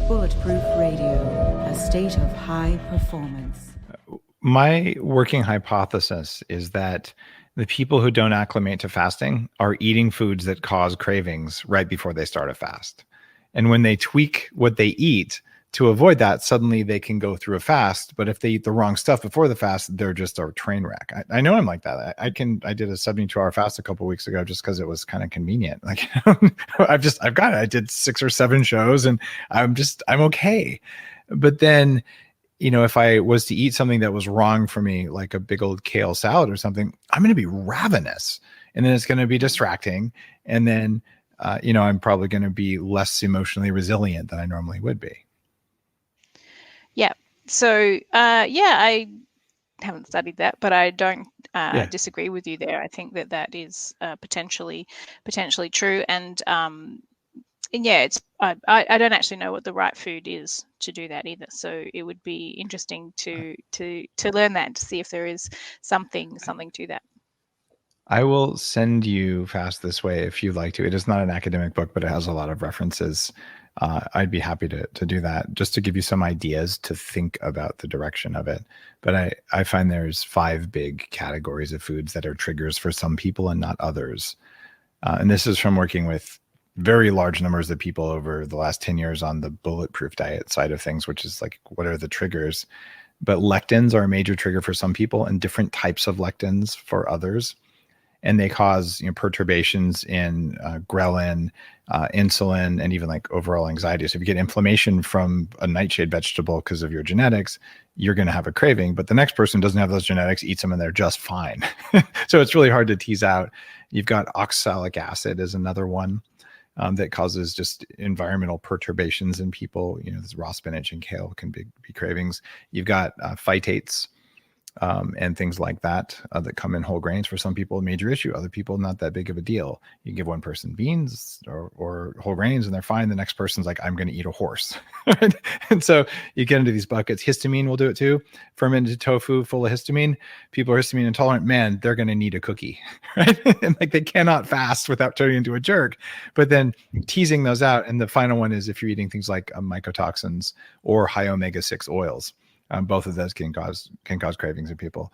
Bulletproof Radio, a state of high performance. My working hypothesis is that the people who don't acclimate to fasting are eating foods that cause cravings right before they start a fast. And when they tweak what they eat to avoid that, suddenly they can go through a fast. But if they eat the wrong stuff before the fast, they're just a train wreck. I know I'm like that. I did a 72-hour fast a couple of weeks ago just because it was kind of convenient. Like I've got it. I did 6 or 7 shows and I'm okay. But then, if I was to eat something that was wrong for me, like a big old kale salad or something, I'm going to be ravenous, and then it's going to be distracting. And then, I'm probably going to be less emotionally resilient than I normally would be. Yeah. So, I haven't studied that, but I don't disagree with you there. I think that is potentially true. And yeah, it's I don't actually know what the right food is to do that either. So it would be interesting to learn that and to see if there is something to that. I will send you Fast This Way if you'd like to. It is not an academic book, but it has a lot of references. I'd be happy to do that just to give you some ideas to think about the direction of it. But I find there's 5 big categories of foods that are triggers for some people and not others. And this is from working with very large numbers of people over the last 10 years on the bulletproof diet side of things, which is like, what are the triggers? But lectins are a major trigger for some people and different types of lectins for others. And they cause perturbations in ghrelin, insulin, and even like overall anxiety. So if you get inflammation from a nightshade vegetable because of your genetics, you're going to have a craving. But the next person doesn't have those genetics, eats them, and they're just fine. So it's really hard to tease out. You've got oxalic acid is another one that causes just environmental perturbations in people. This raw spinach and kale can be cravings. You've got phytates. And things like that that come in whole grains. For some people, a major issue. Other people, not that big of a deal. You give one person beans or whole grains and they're fine. The next person's like, I'm going to eat a horse. Right? And so you get into these buckets. Histamine will do it too. Fermented tofu full of histamine. People are histamine intolerant. Man, they're going to need a cookie. Right? And like they cannot fast without turning into a jerk. But then teasing those out. And the final one is if you're eating things like mycotoxins or high omega-6 oils. Both of those can cause cravings in people,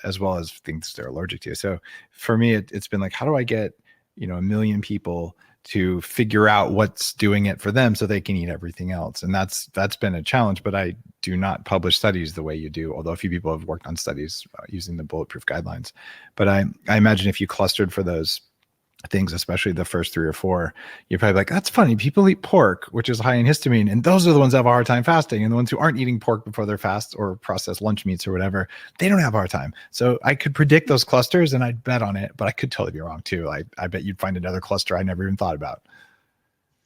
as well as things they're allergic to. So for me, it's been like, how do I get 1 million people to figure out what's doing it for them so they can eat everything else? And that's been a challenge. But I do not publish studies the way you do, although a few people have worked on studies using the bulletproof guidelines. But I imagine if you clustered for those things, especially the first 3 or 4, you're probably like, that's funny. People eat pork, which is high in histamine. And those are the ones that have a hard time fasting. And the ones who aren't eating pork before their fast or processed lunch meats or whatever, they don't have a hard time. So I could predict those clusters and I'd bet on it, but I could totally be wrong too. I bet you'd find another cluster I never even thought about.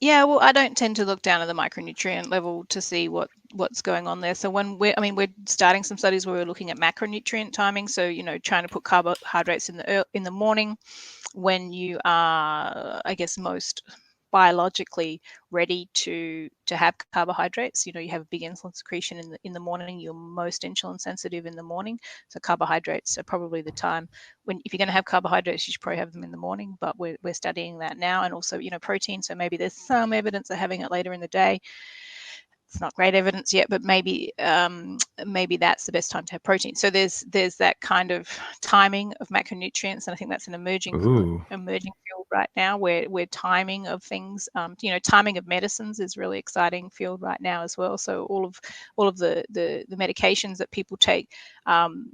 Yeah, well, I don't tend to look down at the micronutrient level to see what's going on there. So when we're starting some studies where we're looking at macronutrient timing. So, trying to put carbohydrates in the morning when you are, I guess, most biologically ready to have carbohydrates. You have a big insulin secretion in the morning. You're most insulin sensitive in the morning. So carbohydrates are probably the time if you're going to have carbohydrates, you should probably have them in the morning, but we're studying that now. And also, protein. So maybe there's some evidence of having it later in the day. It's not great evidence yet, but maybe that's the best time to have protein. So there's that kind of timing of macronutrients, and I think that's an emerging field right now, where timing of things, timing of medicines is really exciting field right now as well. So all of the medications that people take,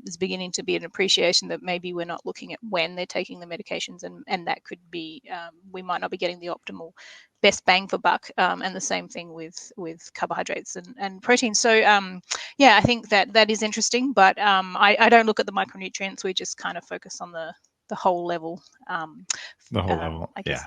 is beginning to be an appreciation that maybe we're not looking at when they're taking the medications, and that could be we might not be getting the optimal best bang for buck, and the same thing with carbohydrates and protein. So I think that is interesting, but I don't look at the micronutrients. We just kind of focus on the whole level. The whole level, I guess.